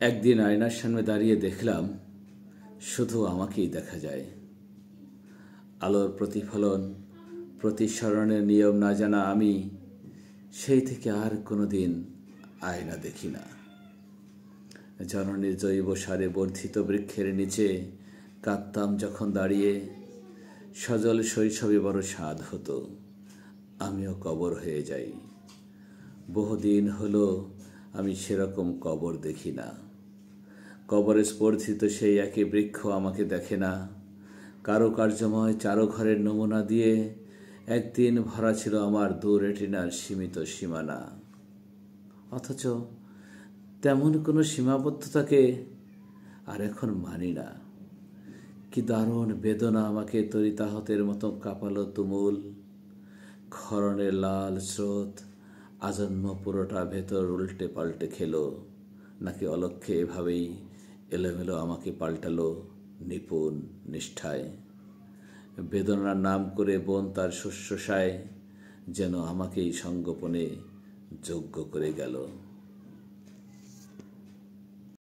একদিন আয়নার সামনে দাঁড়িয়ে দেখলাম শুধু আমাকেই দেখা যায়। আলোর প্রতিফলন, প্রতিসরণের নিয়ম না জানা আমি সেই থেকে আর কোনোদিন আয়না দেখি না। জননীর জৈব সারে বর্ধিত বৃক্ষের নিচে কাঁদতাম যখন দাঁড়িয়ে, সজল শৈশবে বড় স্বাদ হতো আমিও কবর হয়ে যাই। বহুদিন হলো আমি সেরকম কবর দেখি না। কবরে স্পর্ধিত সেই একই বৃক্ষ আমাকে দেখে না। কারুকার্যময় চারুঘরের নমুনা দিয়ে একদিন ভরা ছিল আমার রেটিনার সীমিত সীমানা। অথচ তেমন কোনো সীমাবদ্ধতাকে আর এখন মানি না। কি দারুণ বেদনা আমাকে তরিতাহতের মতো কাঁপালো তুমুল। ক্ষরণের লাল স্রোত আজন্ম পুরোটা ভেতর উল্টে পাল্টে খেলো, নাকি অলক্ষ্যে এভাবেই এলোমেলো আমাকে পাল্টালো নিপুণ নিষ্ঠায়। বেদনার নাম করে বোন তার শুশ্রূষায় যেন আমাকেই সঙ্গোপনে যোগ্য করে গেল।